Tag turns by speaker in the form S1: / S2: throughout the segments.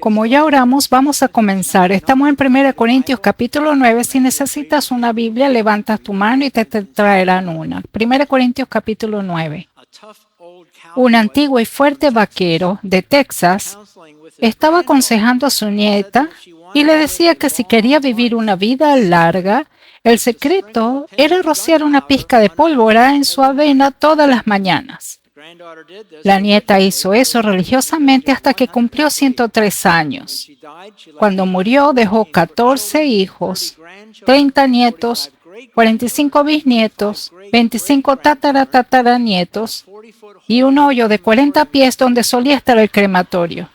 S1: Como ya oramos, vamos a comenzar. Estamos en 1 Corintios capítulo 9. Si necesitas una Biblia, levantas tu mano y te traerán una. 1 Corintios capítulo 9. Un antiguo y fuerte vaquero de Texas estaba aconsejando a su nieta y le decía que si quería vivir una vida larga, el secreto era rociar una pizca de pólvora en su avena todas las mañanas. La nieta hizo eso religiosamente hasta que cumplió 103 años. Cuando murió, dejó 14 hijos, 30 nietos, 45 bisnietos, 25 tataranietos y un hoyo de 40 pies donde solía estar el crematorio.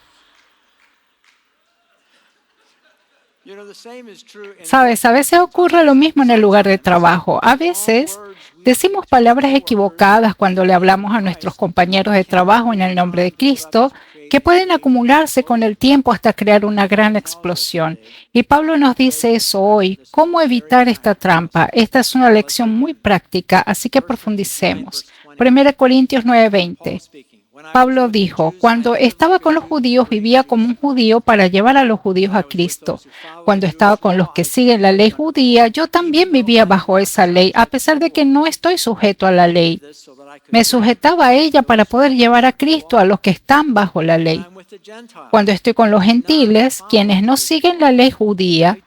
S1: Sabes, a veces ocurre lo mismo en el lugar de trabajo. A veces decimos palabras equivocadas cuando le hablamos a nuestros compañeros de trabajo en el nombre de Cristo, que pueden acumularse con el tiempo hasta crear una gran explosión. Y Pablo nos dice eso hoy. ¿Cómo evitar esta trampa? Esta es una lección muy práctica, así que profundicemos. 1 Corintios 9:20. Pablo dijo, cuando estaba con los judíos vivía como un judío para llevar a los judíos a Cristo. Cuando estaba con los que siguen la ley judía, yo también vivía bajo esa ley, a pesar de que no estoy sujeto a la ley. Me sujetaba a ella para poder llevar a Cristo a los que están bajo la ley. Cuando estoy con los gentiles, quienes no siguen la ley judía,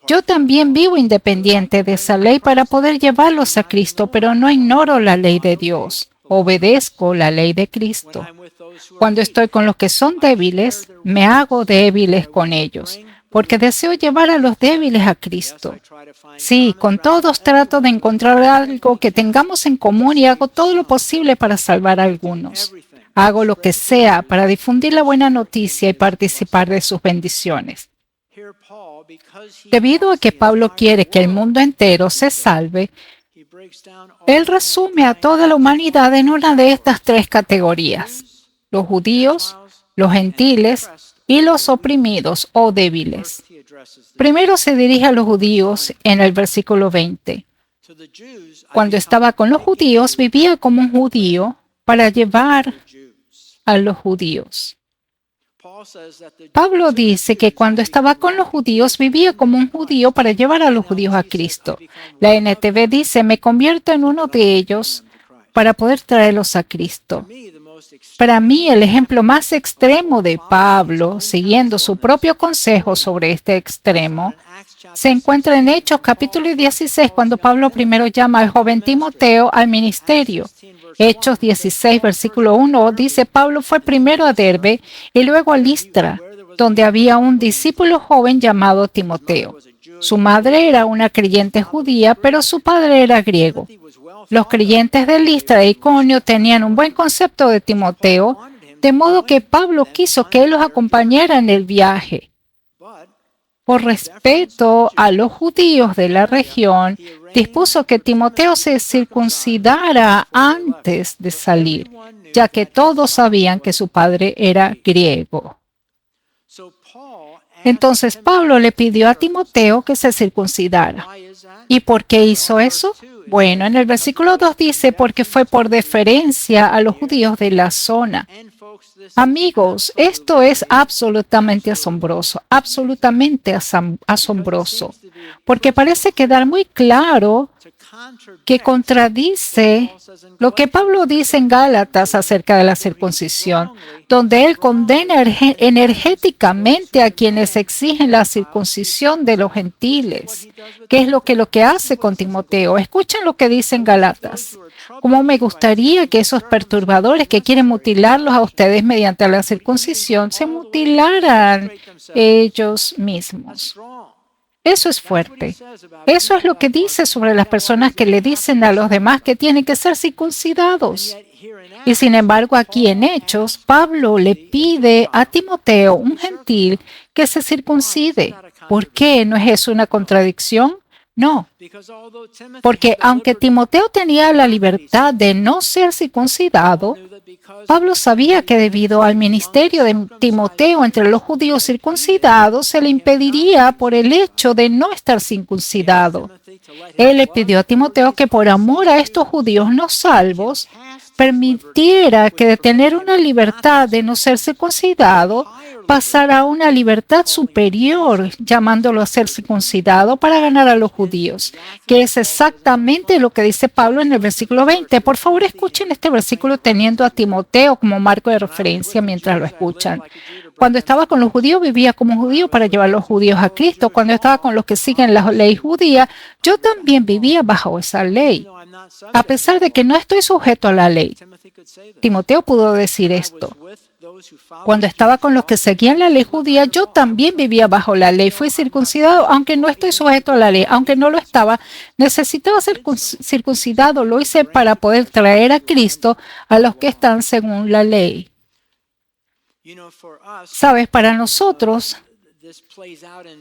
S1: yo también vivo independiente de esa ley para poder llevarlos a Cristo, pero no ignoro la ley de Dios. Obedezco la ley de Cristo. Cuando estoy con los que son débiles, me hago débiles con ellos, porque deseo llevar a los débiles a Cristo. Sí, con todos trato de encontrar algo que tengamos en común y hago todo lo posible para salvar a algunos. Hago lo que sea para difundir la buena noticia y participar de sus bendiciones. Debido a que Pablo quiere que el mundo entero se salve, él resume a toda la humanidad en una de estas tres categorías: los judíos, los gentiles y los oprimidos o débiles. Primero se dirige a los judíos en el versículo 20. Cuando estaba con los judíos, vivía como un judío para llevar a los judíos. Pablo dice que cuando estaba con los judíos vivía como un judío para llevar a los judíos a Cristo. La NTV dice, me convierto en uno de ellos para poder traerlos a Cristo. Para mí, el ejemplo más extremo de Pablo, siguiendo su propio consejo sobre este extremo, se encuentra en Hechos capítulo 16, cuando Pablo primero llama al joven Timoteo al ministerio. Hechos 16, versículo 1, dice, Pablo fue primero a Derbe y luego a Listra, donde había un discípulo joven llamado Timoteo. Su madre era una creyente judía, pero su padre era griego. Los creyentes de Listra e Iconio tenían un buen concepto de Timoteo, de modo que Pablo quiso que él los acompañara en el viaje. Por respeto a los judíos de la región, dispuso que Timoteo se circuncidara antes de salir, ya que todos sabían que su padre era griego. Entonces Pablo le pidió a Timoteo que se circuncidara. ¿Y por qué hizo eso? Bueno, en el versículo 2 dice, porque fue por deferencia a los judíos de la zona. Amigos, esto es absolutamente asombroso, porque parece quedar muy claro que contradice lo que Pablo dice en Gálatas acerca de la circuncisión, donde él condena energéticamente a quienes exigen la circuncisión de los gentiles, que es lo que hace con Timoteo. Escuchen lo que dice en Gálatas. Cómo me gustaría que esos perturbadores que quieren mutilarlos a ustedes mediante la circuncisión se mutilaran ellos mismos. Eso es fuerte. Eso es lo que dice sobre las personas que le dicen a los demás que tienen que ser circuncidados. Y sin embargo, aquí en Hechos, Pablo le pide a Timoteo, un gentil, que se circuncide. ¿Por qué? ¿No es eso una contradicción? No, porque aunque Timoteo tenía la libertad de no ser circuncidado, Pablo sabía que debido al ministerio de Timoteo entre los judíos circuncidados, se le impediría por el hecho de no estar circuncidado. Él le pidió a Timoteo que por amor a estos judíos no salvos, permitiera que de tener una libertad de no ser circuncidado, pasar a una libertad superior, llamándolo a ser circuncidado para ganar a los judíos, que es exactamente lo que dice Pablo en el versículo 20. Por favor, escuchen este versículo teniendo a Timoteo como marco de referencia mientras lo escuchan. Cuando estaba con los judíos, vivía como judío para llevar a los judíos a Cristo. Cuando estaba con los que siguen la ley judía, yo también vivía bajo esa ley, a pesar de que no estoy sujeto a la ley. Timoteo pudo decir esto. Cuando estaba con los que seguían la ley judía, yo también vivía bajo la ley. Fui circuncidado, aunque no estoy sujeto a la ley. Aunque no lo estaba, necesitaba ser circuncidado. Lo hice para poder traer a Cristo a los que están según la ley. Sabes, para nosotros,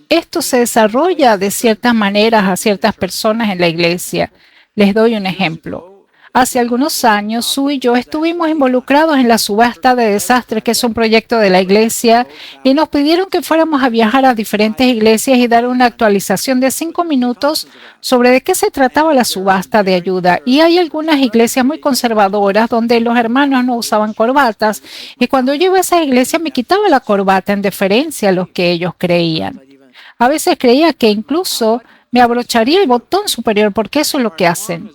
S1: esto se desarrolla de ciertas maneras a ciertas personas en la iglesia. Les doy un ejemplo. Hace algunos años, Sue y yo estuvimos involucrados en la subasta de desastres, que es un proyecto de la iglesia, y nos pidieron que fuéramos a viajar a diferentes iglesias y dar una actualización de 5 minutos sobre de qué se trataba la subasta de ayuda. Y hay algunas iglesias muy conservadoras donde los hermanos no usaban corbatas, y cuando yo iba a esa iglesia me quitaba la corbata en deferencia a lo que ellos creían. A veces creía que incluso me abrocharía el botón superior, porque eso es lo que hacen.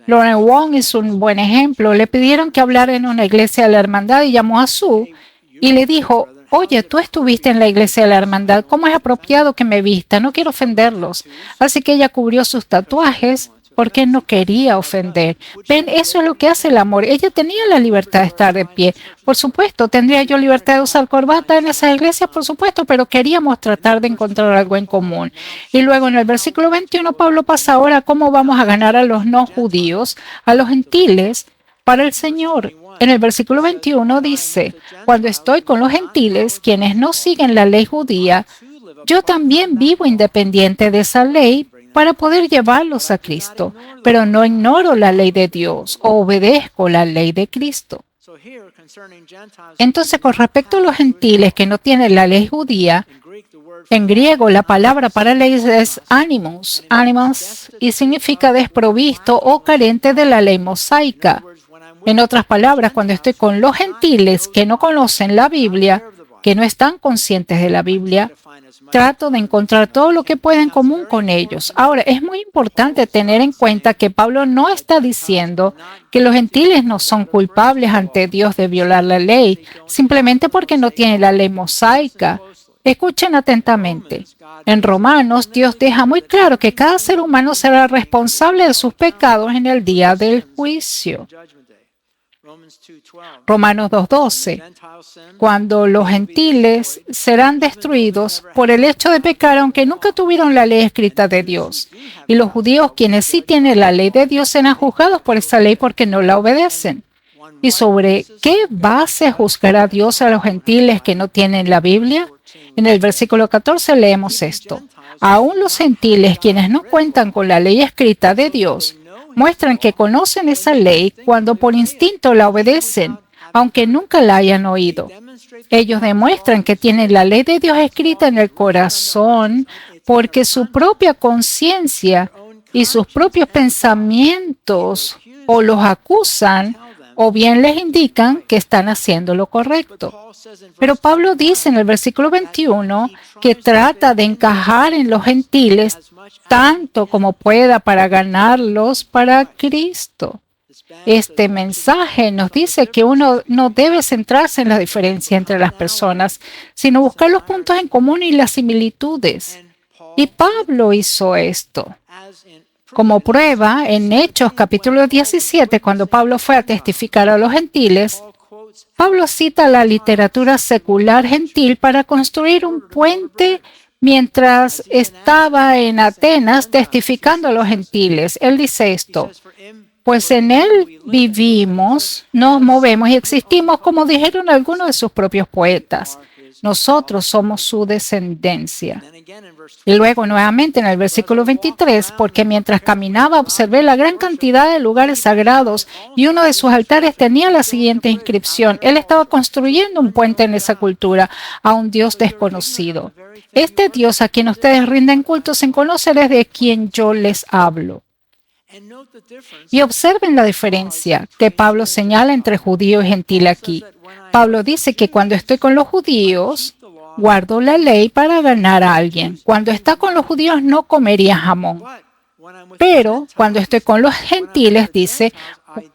S1: Lauren Wong es un buen ejemplo. Le pidieron que hablara en una iglesia de la hermandad y llamó a Sue y le dijo: oye, tú estuviste en la iglesia de la hermandad, ¿cómo es apropiado que me vista? No quiero ofenderlos. Así que ella cubrió sus tatuajes porque no quería ofender. Ven, eso es lo que hace el amor. Ella tenía la libertad de estar de pie. Por supuesto, ¿tendría yo libertad de usar corbata en esas iglesias? Por supuesto, pero queríamos tratar de encontrar algo en común. Y luego en el versículo 21, Pablo pasa ahora a cómo vamos a ganar a los no judíos, a los gentiles, para el Señor. En el versículo 21 dice: cuando estoy con los gentiles, quienes no siguen la ley judía, yo también vivo independiente de esa ley para poder llevarlos a Cristo, pero no ignoro la ley de Dios o obedezco la ley de Cristo. Entonces, con respecto a los gentiles que no tienen la ley judía, en griego la palabra para ley es ánimos, y significa desprovisto o carente de la ley mosaica. En otras palabras, cuando estoy con los gentiles que no conocen la Biblia, que no están conscientes de la Biblia, trato de encontrar todo lo que pueda en común con ellos. Ahora, es muy importante tener en cuenta que Pablo no está diciendo que los gentiles no son culpables ante Dios de violar la ley, simplemente porque no tienen la ley mosaica. Escuchen atentamente. En Romanos, Dios deja muy claro que cada ser humano será responsable de sus pecados en el día del juicio. Romanos 2:12. Cuando los gentiles serán destruidos por el hecho de pecar, aunque nunca tuvieron la ley escrita de Dios. Y los judíos, quienes sí tienen la ley de Dios, serán juzgados por esa ley porque no la obedecen. ¿Y sobre qué base juzgará Dios a los gentiles que no tienen la Biblia? En el versículo 14 leemos esto: aún los gentiles, quienes no cuentan con la ley escrita de Dios, muestran que conocen esa ley cuando por instinto la obedecen, aunque nunca la hayan oído. Ellos demuestran que tienen la ley de Dios escrita en el corazón porque su propia conciencia y sus propios pensamientos o los acusan o bien les indican que están haciendo lo correcto. Pero Pablo dice en el versículo 21 que trata de encajar en los gentiles tanto como pueda para ganarlos para Cristo. Este mensaje nos dice que uno no debe centrarse en la diferencia entre las personas, sino buscar los puntos en común y las similitudes. Y Pablo hizo esto. Como prueba, en Hechos capítulo 17, cuando Pablo fue a testificar a los gentiles, Pablo cita la literatura secular gentil para construir un puente mientras estaba en Atenas testificando a los gentiles. Él dice esto: pues en él vivimos, nos movemos y existimos, como dijeron algunos de sus propios poetas. Nosotros somos su descendencia. Y luego nuevamente en el versículo 23, porque mientras caminaba observé la gran cantidad de lugares sagrados y uno de sus altares tenía la siguiente inscripción. Él estaba construyendo un puente en esa cultura a un Dios desconocido. Este Dios a quien ustedes rinden culto sin conocer es de quien yo les hablo. Y observen la diferencia que Pablo señala entre judío y gentil aquí. Pablo dice que cuando estoy con los judíos, guardo la ley para ganar a alguien. Cuando está con los judíos no comería jamón. Pero cuando estoy con los gentiles, dice,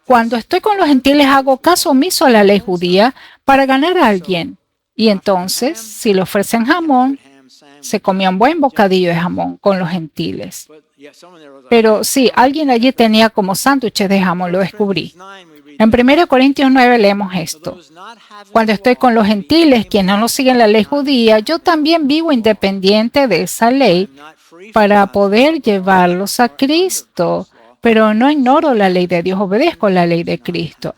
S1: cuando estoy con los gentiles hago caso omiso a la ley judía para ganar a alguien. Y entonces, si le ofrecen jamón, se comía un buen bocadillo de jamón con los gentiles. Pero sí, alguien allí tenía como sándwiches de jamón, lo descubrí. En 1 Corintios 9 leemos esto. Cuando estoy con los gentiles, quienes no siguen la ley judía, yo también vivo independiente de esa ley para poder llevarlos a Cristo. Pero no ignoro la ley de Dios, obedezco la ley de Cristo.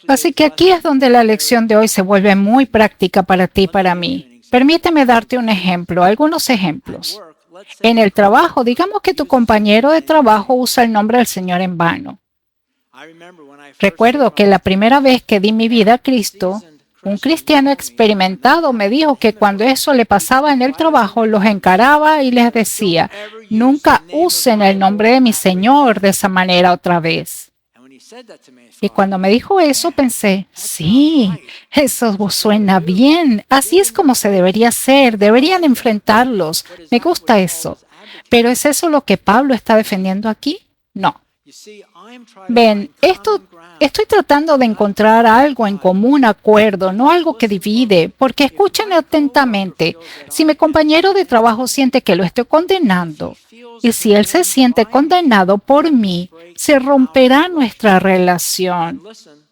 S1: Así que aquí es donde la lección de hoy se vuelve muy práctica para ti y para mí. Permíteme darte un ejemplo, algunos ejemplos. En el trabajo, digamos que tu compañero de trabajo usa el nombre del Señor en vano. Recuerdo que la primera vez que di mi vida a Cristo, un cristiano experimentado me dijo que cuando eso le pasaba en el trabajo, los encaraba y les decía, nunca usen el nombre de mi Señor de esa manera otra vez. Y cuando me dijo eso, pensé, sí, eso suena bien. Así es como se debería hacer. Deberían enfrentarlos. Me gusta eso. ¿Pero es eso lo que Pablo está defendiendo aquí? No. Ven, estoy tratando de encontrar algo en común acuerdo, no algo que divide, porque escuchen atentamente. Si mi compañero de trabajo siente que lo estoy condenando, y si él se siente condenado por mí, se romperá nuestra relación.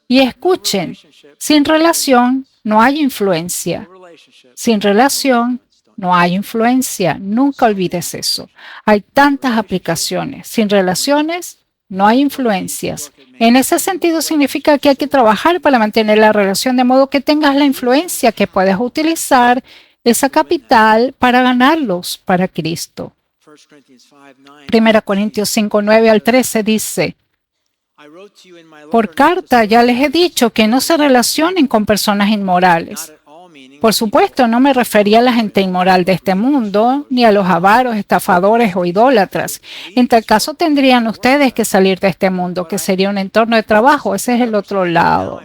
S1: Y escuchen, sin relación no hay influencia. Sin relación no hay influencia. Nunca olvides eso. Hay tantas aplicaciones. Sin relaciones no hay influencias. En ese sentido significa que hay que trabajar para mantener la relación de modo que tengas la influencia, que puedas utilizar esa capital para ganarlos para Cristo. 1 Corintios 5, 9 al 13 dice, por carta ya les he dicho que no se relacionen con personas inmorales. Por supuesto, no me refería a la gente inmoral de este mundo, ni a los avaros, estafadores o idólatras. En tal caso, tendrían ustedes que salir de este mundo, que sería un entorno de trabajo. Ese es el otro lado.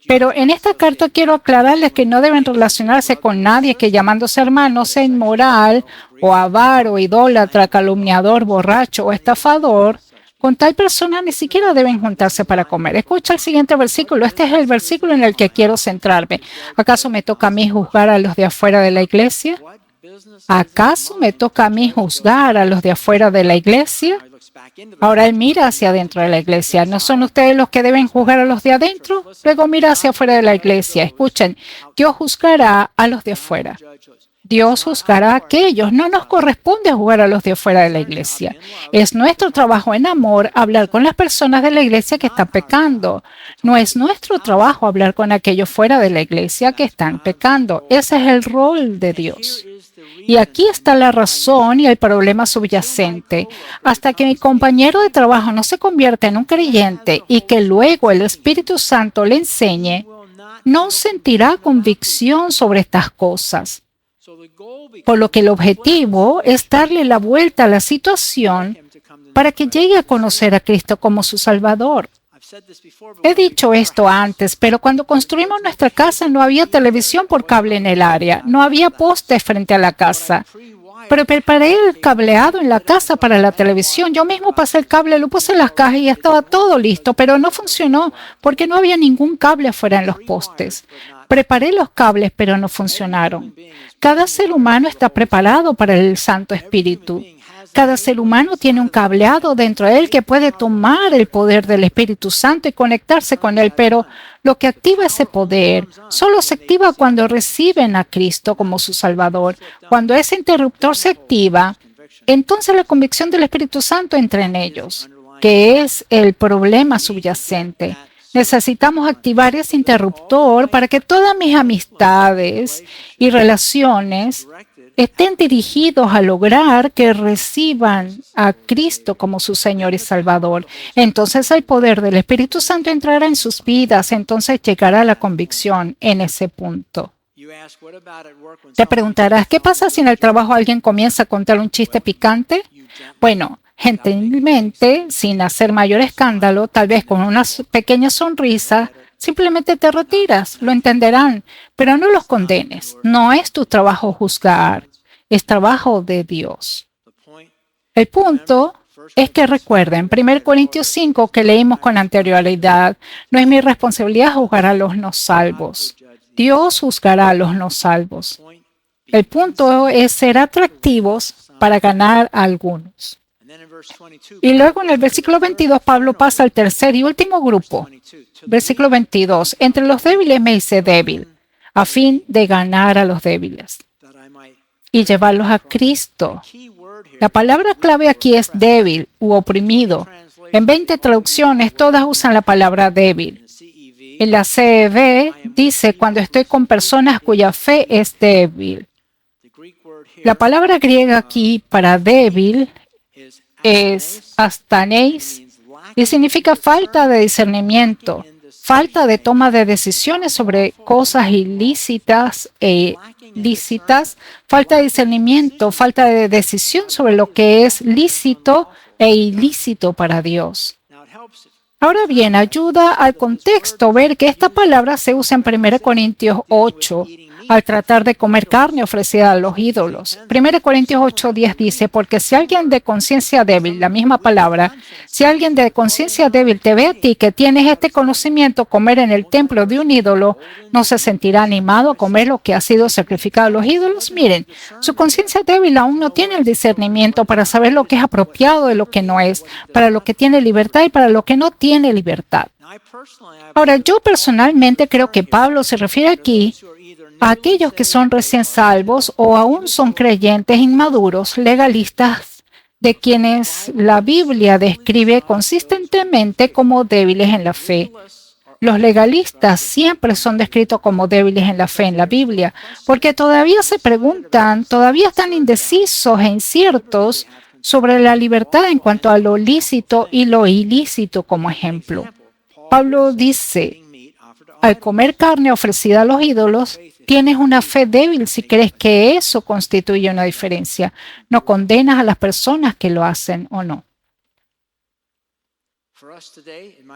S1: Pero en esta carta quiero aclararles que no deben relacionarse con nadie que llamándose hermano sea inmoral o avaro, idólatra, calumniador, borracho o estafador. Con tal persona ni siquiera deben juntarse para comer. Escucha el siguiente versículo. Este es el versículo en el que quiero centrarme. ¿Acaso me toca a mí juzgar a los de afuera de la iglesia? ¿Acaso me toca a mí juzgar a los de afuera de la iglesia? Ahora él mira hacia adentro de la iglesia. ¿No son ustedes los que deben juzgar a los de adentro? Luego mira hacia afuera de la iglesia. Escuchen, Dios juzgará a los de afuera. Dios juzgará a aquellos. No nos corresponde juzgar a los de afuera de la iglesia. Es nuestro trabajo en amor hablar con las personas de la iglesia que están pecando. No es nuestro trabajo hablar con aquellos fuera de la iglesia que están pecando. Ese es el rol de Dios. Y aquí está la razón y el problema subyacente. Hasta que mi compañero de trabajo no se convierta en un creyente y que luego el Espíritu Santo le enseñe, no sentirá convicción sobre estas cosas. Por lo que el objetivo es darle la vuelta a la situación para que llegue a conocer a Cristo como su Salvador. He dicho esto antes, pero cuando construimos nuestra casa no había televisión por cable en el área, no había postes frente a la casa. Pero preparé el cableado en la casa para la televisión. Yo mismo pasé el cable, lo puse en las cajas y estaba todo listo, pero no funcionó porque no había ningún cable afuera en los postes. Preparé los cables, pero no funcionaron. Cada ser humano está preparado para el Santo Espíritu. Cada ser humano tiene un cableado dentro de él que puede tomar el poder del Espíritu Santo y conectarse con él, pero lo que activa ese poder solo se activa cuando reciben a Cristo como su Salvador. Cuando ese interruptor se activa, entonces la convicción del Espíritu Santo entra en ellos, que es el problema subyacente. Necesitamos activar ese interruptor para que todas mis amistades y relaciones estén dirigidos a lograr que reciban a Cristo como su Señor y Salvador. Entonces el poder del Espíritu Santo entrará en sus vidas, entonces llegará la convicción en ese punto. Te preguntarás, ¿qué pasa si en el trabajo alguien comienza a contar un chiste picante? Bueno, gentilmente, sin hacer mayor escándalo, tal vez con una pequeña sonrisa, Simplemente te retiras, lo entenderán, pero no los condenes. No es tu trabajo juzgar, es trabajo de Dios. El punto es que recuerden, 1 Corintios 5, que leímos con anterioridad, no es mi responsabilidad juzgar a los no salvos. Dios juzgará a los no salvos. El punto es ser atractivos para ganar a algunos. Y luego en el versículo 22, Pablo pasa al tercer y último grupo. Versículo 22, entre los débiles me hice débil, a fin de ganar a los débiles y llevarlos a Cristo. La palabra clave aquí es débil u oprimido. En 20 traducciones, todas usan la palabra débil. En la CEV dice cuando estoy con personas cuya fe es débil. La palabra griega aquí para débil es astaneis y significa falta de discernimiento, falta de toma de decisiones sobre cosas ilícitas e lícitas, falta de discernimiento, falta de decisión sobre lo que es lícito e ilícito para Dios. Ahora bien, ayuda al contexto ver que esta palabra se usa en 1 Corintios 8 al tratar de comer carne ofrecida a los ídolos. 1 Corintios 8:10 dice, porque si alguien de conciencia débil, la misma palabra, si alguien de conciencia débil te ve a ti que tienes este conocimiento, comer en el templo de un ídolo, ¿no se sentirá animado a comer lo que ha sido sacrificado a los ídolos? Miren, su conciencia débil aún no tiene el discernimiento para saber lo que es apropiado de lo que no es, para lo que tiene libertad y para lo que no tiene libertad. Ahora, yo personalmente creo que Pablo se refiere aquí a aquellos que son recién salvos o aún son creyentes inmaduros, legalistas, de quienes la Biblia describe consistentemente como débiles en la fe. Los legalistas siempre son descritos como débiles en la fe en la Biblia, porque todavía se preguntan, todavía están indecisos e inciertos sobre la libertad en cuanto a lo lícito y lo ilícito, como ejemplo. Pablo dice, al comer carne ofrecida a los ídolos, tienes una fe débil si crees que eso constituye una diferencia. No condenas a las personas que lo hacen o no.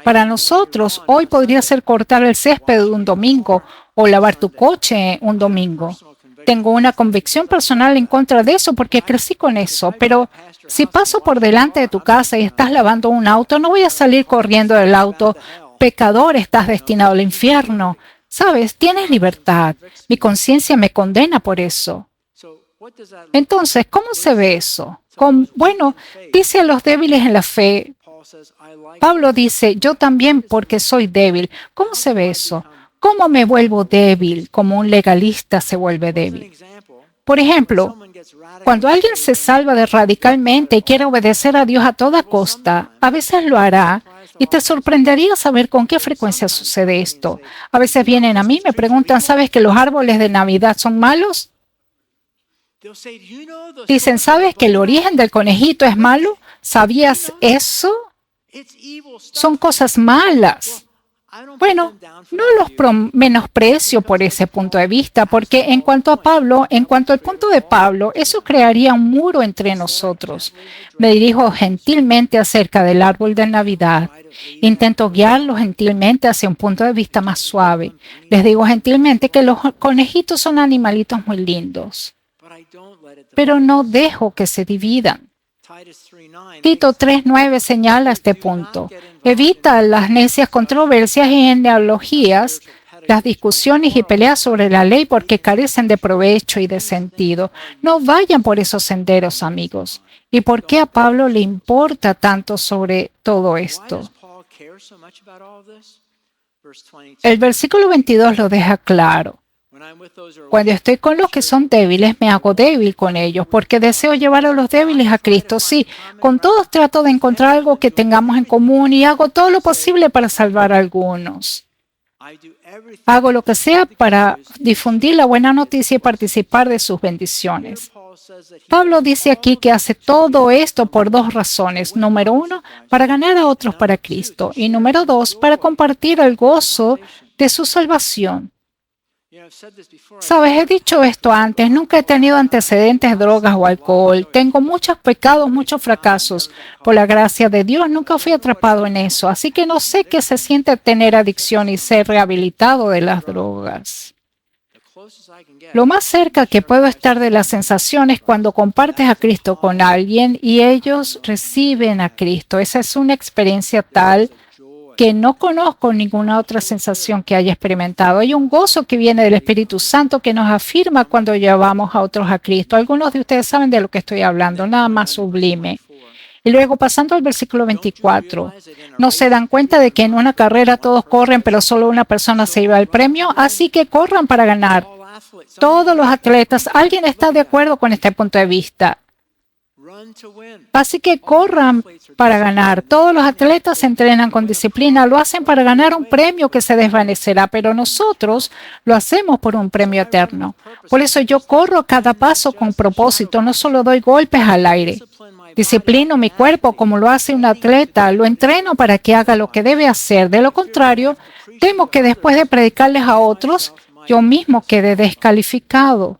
S1: Para nosotros, hoy podría ser cortar el césped un domingo o lavar tu coche un domingo. Tengo una convicción personal en contra de eso porque crecí con eso, pero si paso por delante de tu casa y estás lavando un auto, no voy a salir corriendo del auto. Pecador, estás destinado al infierno. Sabes, tienes libertad. Mi conciencia me condena por eso. Entonces, ¿cómo se ve eso? Bueno, dice a los débiles en la fe. Pablo dice, yo también porque soy débil. ¿Cómo se ve eso? ¿Cómo me vuelvo débil como un legalista se vuelve débil? Por ejemplo, cuando alguien se salva de radicalmente y quiere obedecer a Dios a toda costa, a veces lo hará y te sorprendería saber con qué frecuencia sucede esto. A veces vienen a mí y me preguntan, ¿sabes que los árboles de Navidad son malos? Dicen, ¿sabes que el origen del conejito es malo? ¿Sabías eso? Son cosas malas. Bueno, no los menosprecio por ese punto de vista, porque en cuanto al punto de Pablo, eso crearía un muro entre nosotros. Me dirijo gentilmente acerca del árbol de Navidad. Intento guiarlo gentilmente hacia un punto de vista más suave. Les digo gentilmente que los conejitos son animalitos muy lindos, pero no dejo que se dividan. Tito 3:9 señala este punto. Evita las necias controversias y genealogías, las discusiones y peleas sobre la ley porque carecen de provecho y de sentido. No vayan por esos senderos, amigos. ¿Y por qué a Pablo le importa tanto sobre todo esto? El versículo 22 lo deja claro. Cuando estoy con los que son débiles, me hago débil con ellos, porque deseo llevar a los débiles a Cristo. Sí, con todos trato de encontrar algo que tengamos en común y hago todo lo posible para salvar a algunos. Hago lo que sea para difundir la buena noticia y participar de sus bendiciones. Pablo dice aquí que hace todo esto por dos razones. Número uno, para ganar a otros para Cristo. Y número dos, para compartir el gozo de su salvación. Sabes, he dicho esto antes, nunca he tenido antecedentes de drogas o alcohol. Tengo muchos pecados, muchos fracasos. Por la gracia de Dios, nunca fui atrapado en eso. Así que no sé qué se siente tener adicción y ser rehabilitado de las drogas. Lo más cerca que puedo estar de la sensación es cuando compartes a Cristo con alguien y ellos reciben a Cristo. Esa es una experiencia tal que no conozco ninguna otra sensación que haya experimentado. Hay un gozo que viene del Espíritu Santo que nos afirma cuando llevamos a otros a Cristo. Algunos de ustedes saben de lo que estoy hablando, nada más sublime. Y luego, pasando al versículo 24, ¿no se dan cuenta de que en una carrera todos corren, pero solo una persona se lleva el premio? Así que corran para ganar. Todos los atletas, ¿alguien está de acuerdo con este punto de vista? Así que corran para ganar. Todos los atletas se entrenan con disciplina, lo hacen para ganar un premio que se desvanecerá, pero nosotros lo hacemos por un premio eterno. Por eso yo corro cada paso con propósito, no solo doy golpes al aire. Disciplino mi cuerpo como lo hace un atleta, lo entreno para que haga lo que debe hacer. De lo contrario, temo que después de predicarles a otros, yo mismo quede descalificado.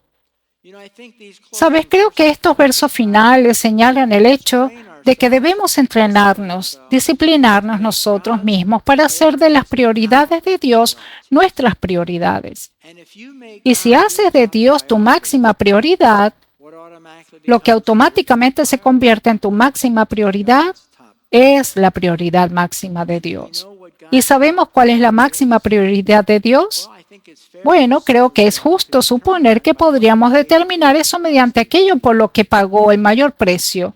S1: Sabes, creo que estos versos finales señalan el hecho de que debemos entrenarnos, disciplinarnos nosotros mismos para hacer de las prioridades de Dios nuestras prioridades. Y si haces de Dios tu máxima prioridad, lo que automáticamente se convierte en tu máxima prioridad es la prioridad máxima de Dios. ¿Y sabemos cuál es la máxima prioridad de Dios? Bueno, creo que es justo suponer que podríamos determinar eso mediante aquello por lo que pagó el mayor precio.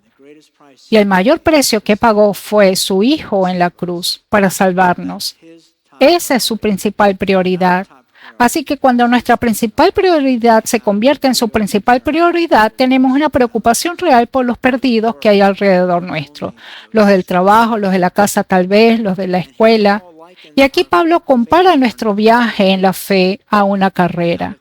S1: Y el mayor precio que pagó fue su Hijo en la cruz para salvarnos. Esa es su principal prioridad. Así que cuando nuestra principal prioridad se convierte en su principal prioridad, tenemos una preocupación real por los perdidos que hay alrededor nuestro. Los del trabajo, los de la casa tal vez, los de la escuela. Y aquí Pablo compara nuestro viaje en la fe a una carrera.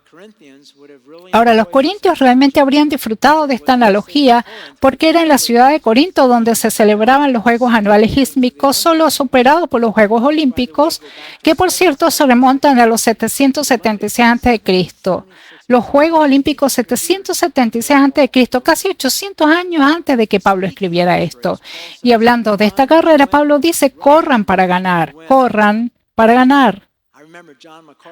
S1: Ahora, los corintios realmente habrían disfrutado de esta analogía porque era en la ciudad de Corinto donde se celebraban los Juegos Anuales Ísmicos, solo superados por los Juegos Olímpicos, que por cierto se remontan a los 776 a.C. Los Juegos Olímpicos 776 a.C., casi 800 años antes de que Pablo escribiera esto. Y hablando de esta carrera, Pablo dice, corran para ganar, corran para ganar.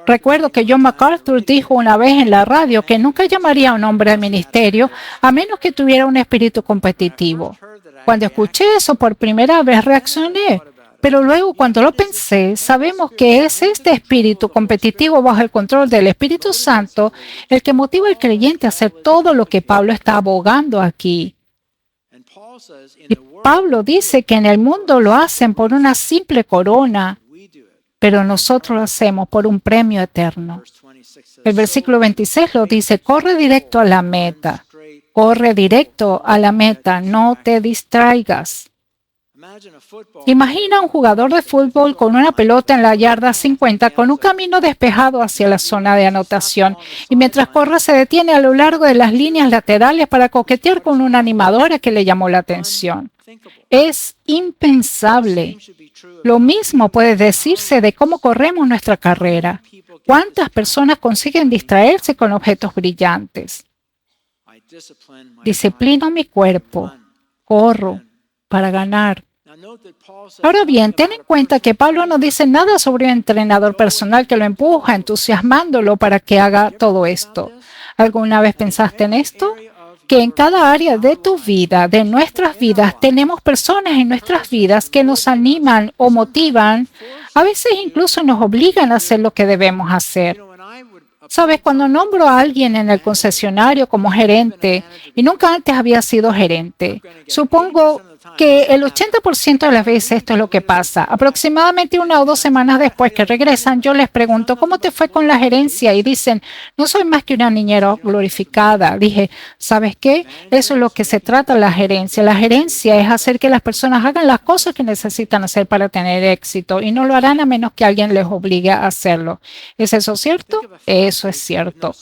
S1: Recuerdo que John MacArthur dijo una vez en la radio que nunca llamaría a un hombre al ministerio a menos que tuviera un espíritu competitivo. Cuando escuché eso por primera vez reaccioné, pero luego cuando lo pensé, sabemos que es este espíritu competitivo bajo el control del Espíritu Santo el que motiva al creyente a hacer todo lo que Pablo está abogando aquí. Y Pablo dice que en el mundo lo hacen por una simple corona, pero nosotros lo hacemos por un premio eterno. El versículo 26 lo dice, corre directo a la meta. Corre directo a la meta, no te distraigas. Imagina un jugador de fútbol con una pelota en la yarda 50 con un camino despejado hacia la zona de anotación y mientras corre se detiene a lo largo de las líneas laterales para coquetear con una animadora que le llamó la atención. Es impensable. Lo mismo puede decirse de cómo corremos nuestra carrera. ¿Cuántas personas consiguen distraerse con objetos brillantes? Disciplino mi cuerpo. Corro para ganar. Ahora bien, ten en cuenta que Pablo no dice nada sobre un entrenador personal que lo empuja, entusiasmándolo para que haga todo esto. ¿Alguna vez pensaste en esto? Que en cada área de tu vida, de nuestras vidas, tenemos personas en nuestras vidas que nos animan o motivan, a veces incluso nos obligan a hacer lo que debemos hacer. Sabes, cuando nombro a alguien en el concesionario como gerente, y nunca antes había sido gerente, supongo que el 80% de las veces esto es lo que pasa. Aproximadamente 1 o 2 semanas después que regresan, yo les pregunto, ¿cómo te fue con la gerencia? Y dicen, no soy más que una niñera glorificada. Dije, ¿sabes qué? Eso es lo que se trata la gerencia. La gerencia es hacer que las personas hagan las cosas que necesitan hacer para tener éxito y no lo harán a menos que alguien les obligue a hacerlo. ¿Es eso cierto? Eso es cierto.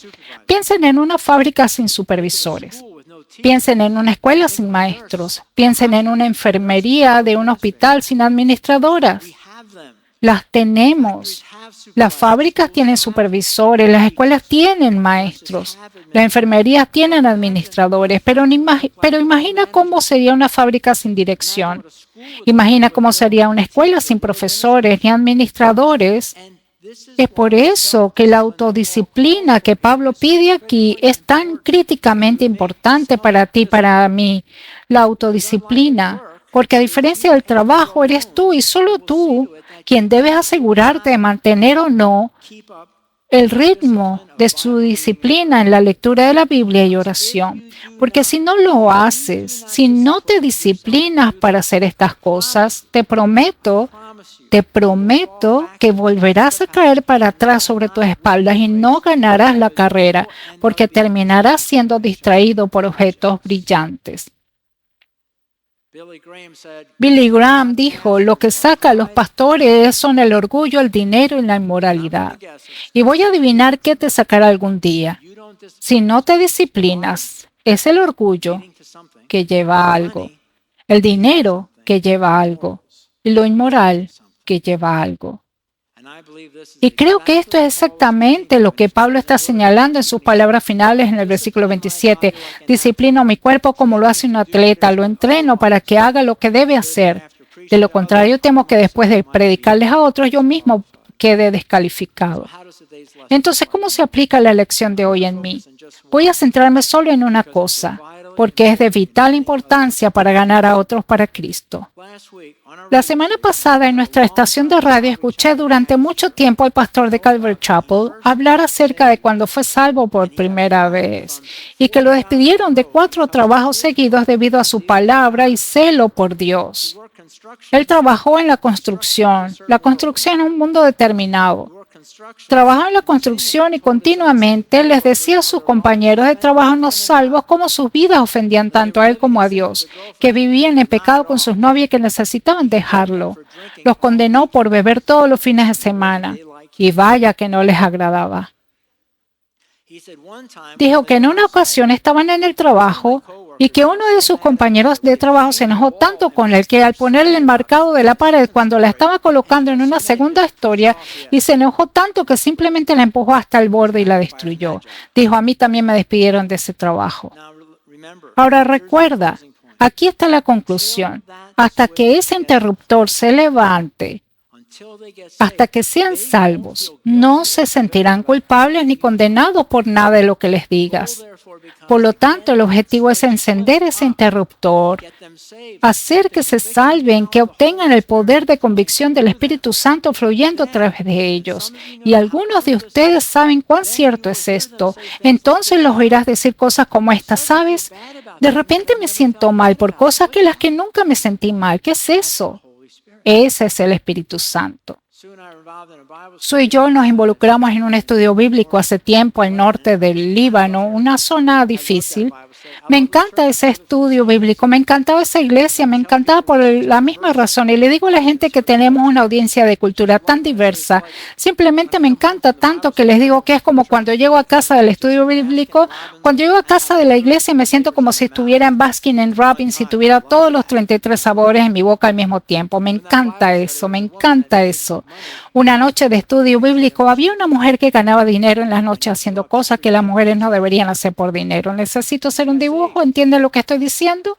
S1: Piensen en una fábrica sin supervisores. Piensen en una escuela sin maestros. Piensen en una enfermería de un hospital sin administradoras. Las tenemos. Las fábricas tienen supervisores, las escuelas tienen maestros, las enfermerías tienen administradores, pero imagina cómo sería una fábrica sin dirección. Imagina cómo sería una escuela sin profesores ni administradores. Es por eso que la autodisciplina que Pablo pide aquí es tan críticamente importante para ti y para mí. La autodisciplina, porque a diferencia del trabajo, eres tú y solo tú quien debes asegurarte de mantener o no el ritmo de su disciplina en la lectura de la Biblia y oración. Porque si no lo haces, si no te disciplinas para hacer estas cosas, te prometo que volverás a caer para atrás sobre tus espaldas y no ganarás la carrera, porque terminarás siendo distraído por objetos brillantes. Billy Graham dijo, lo que saca a los pastores son el orgullo, el dinero y la inmoralidad. Y voy a adivinar qué te sacará algún día. Si no te disciplinas, es el orgullo que lleva a algo, el dinero que lleva a algo y lo inmoral que lleva a algo. Y creo que esto es exactamente lo que Pablo está señalando en sus palabras finales en el versículo 27. Disciplino mi cuerpo como lo hace un atleta, lo entreno para que haga lo que debe hacer. De lo contrario, temo que después de predicarles a otros, yo mismo quede descalificado. Entonces, ¿cómo se aplica la lección de hoy en mí? Voy a centrarme solo en una cosa, porque es de vital importancia para ganar a otros para Cristo. La semana pasada en nuestra estación de radio escuché durante mucho tiempo al pastor de Calvary Chapel hablar acerca de cuando fue salvo por primera vez y que lo despidieron de 4 trabajos seguidos debido a su palabra y celo por Dios. Él trabajó en la construcción. La construcción es un mundo determinado. Trabajaba en la construcción y continuamente les decía a sus compañeros de trabajo no salvos cómo sus vidas ofendían tanto a él como a Dios, que vivían en pecado con sus novias y que necesitaban dejarlo. Los condenó por beber todos los fines de semana y vaya que no les agradaba. Dijo que en una ocasión estaban en el trabajo y que uno de sus compañeros de trabajo se enojó tanto con él que al poner el enmarcado de la pared cuando la estaba colocando en una segunda historia y se enojó tanto que simplemente la empujó hasta el borde y la destruyó. Dijo, a mí también me despidieron de ese trabajo. Ahora recuerda, aquí está la conclusión. Hasta que ese interruptor se levante, hasta que sean salvos, no se sentirán culpables ni condenados por nada de lo que les digas. Por lo tanto, el objetivo es encender ese interruptor, hacer que se salven, que obtengan el poder de convicción del Espíritu Santo fluyendo a través de ellos. Y algunos de ustedes saben cuán cierto es esto. Entonces los oirás decir cosas como estas, ¿sabes? De repente me siento mal por cosas que las que nunca me sentí mal. ¿Qué es eso? Ese es el Espíritu Santo. Sue y yo nos involucramos en un estudio bíblico hace tiempo al norte del Líbano, una zona difícil. Me encanta ese estudio bíblico, me encantaba esa iglesia, me encantaba por la misma razón. Y le digo a la gente que tenemos una audiencia de cultura tan diversa, simplemente me encanta tanto que les digo que es como cuando llego a casa del estudio bíblico, cuando llego a casa de la iglesia me siento como si estuviera en Baskin Robbins y tuviera todos los 33 sabores en mi boca al mismo tiempo. Me encanta eso, me encanta eso. Una noche de estudio bíblico había una mujer que ganaba dinero en las noches haciendo cosas que las mujeres no deberían hacer por dinero. Necesito hacer un dibujo, ¿entienden lo que estoy diciendo?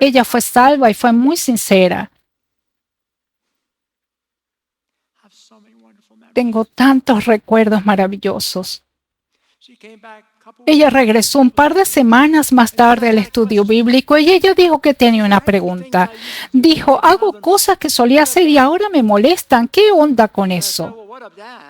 S1: Ella fue salva y fue muy sincera. Tengo tantos recuerdos maravillosos. Ella regresó un par de semanas más tarde al estudio bíblico y ella dijo que tenía una pregunta. Dijo, hago cosas que solía hacer y ahora me molestan. ¿Qué onda con eso?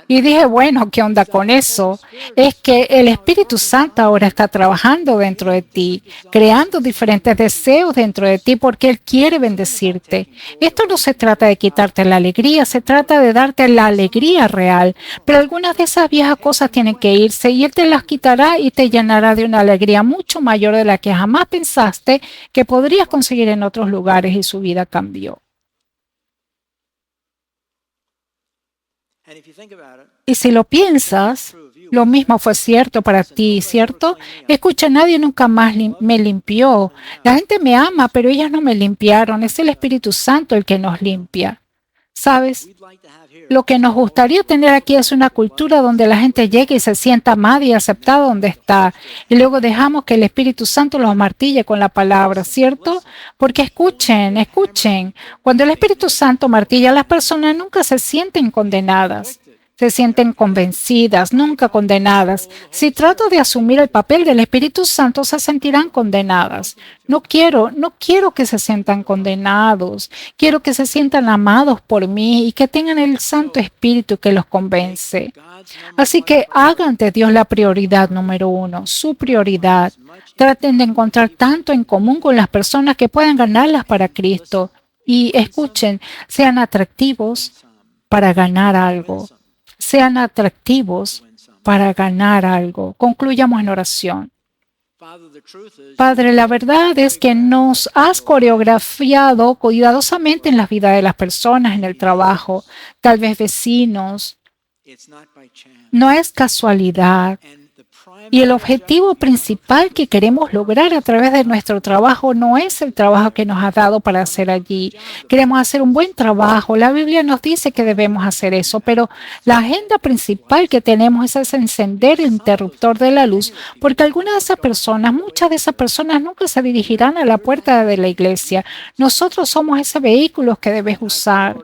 S1: Y dije, bueno, ¿qué onda con eso? Es que el Espíritu Santo ahora está trabajando dentro de ti, creando diferentes deseos dentro de ti porque Él quiere bendecirte. Esto no se trata de quitarte la alegría, se trata de darte la alegría real. Pero algunas de esas viejas cosas tienen que irse y Él te las quitará y te llenará de una alegría mucho mayor de la que jamás pensaste que podrías conseguir en otros lugares y su vida cambió. Y si lo piensas, lo mismo fue cierto para ti, ¿cierto? Escucha, nadie nunca más me limpió. La gente me ama, pero ellas no me limpiaron. Es el Espíritu Santo el que nos limpia. ¿Sabes? Lo que nos gustaría tener aquí es una cultura donde la gente llegue y se sienta amada y aceptada donde está. Y luego dejamos que el Espíritu Santo los martille con la palabra, ¿cierto? Porque escuchen. Cuando el Espíritu Santo martilla a las personas, nunca se sienten condenadas. Se sienten convencidas, nunca condenadas. Si trato de asumir el papel del Espíritu Santo, se sentirán condenadas. No quiero que se sientan condenados. Quiero que se sientan amados por mí y que tengan el Santo Espíritu que los convence. Así que hagan de Dios la prioridad número uno, su prioridad. Traten de encontrar tanto en común con las personas que puedan ganarlas para Cristo. Y escuchen, sean atractivos para ganar algo. Sean atractivos para ganar algo. Concluyamos en oración. Padre, la verdad es que nos has coreografiado cuidadosamente en la vida de las personas, en el trabajo, tal vez vecinos. No es casualidad. Y el objetivo principal que queremos lograr a través de nuestro trabajo no es el trabajo que nos has dado para hacer allí. Queremos hacer un buen trabajo. La Biblia nos dice que debemos hacer eso, pero la agenda principal que tenemos es encender el interruptor de la luz, porque muchas de esas personas nunca se dirigirán a la puerta de la iglesia. Nosotros somos ese vehículo que debes usar.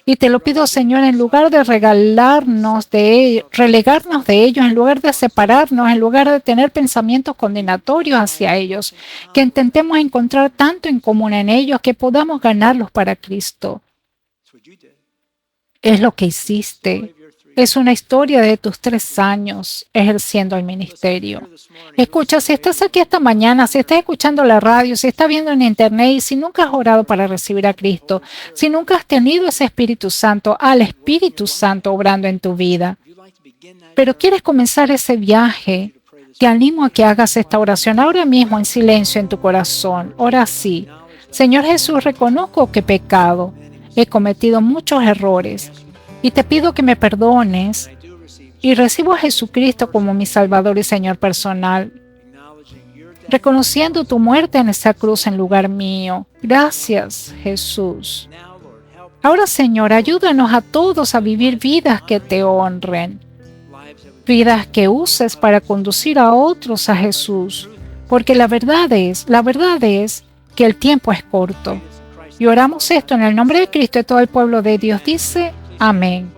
S1: Y te lo pido, Señor, en lugar de relegarnos de ellos, en lugar de separarnos, en lugar de tener pensamientos condenatorios hacia ellos, que intentemos encontrar tanto en común en ellos que podamos ganarlos para Cristo. Es lo que hiciste. Es una historia de tus 3 años ejerciendo el ministerio. Escucha, si estás aquí esta mañana, si estás escuchando la radio, si estás viendo en internet y si nunca has orado para recibir a Cristo, si nunca has tenido ese Espíritu Santo, al Espíritu Santo obrando en tu vida, pero quieres comenzar ese viaje, te animo a que hagas esta oración ahora mismo en silencio en tu corazón. Ora así. Señor Jesús, reconozco que he pecado, he cometido muchos errores. Y te pido que me perdones y recibo a Jesucristo como mi Salvador y Señor personal, reconociendo tu muerte en esa cruz en lugar mío. Gracias, Jesús. Ahora, Señor, ayúdanos a todos a vivir vidas que te honren, vidas que uses para conducir a otros a Jesús, porque la verdad es que el tiempo es corto. Y oramos esto en el nombre de Cristo y todo el pueblo de Dios dice, amén.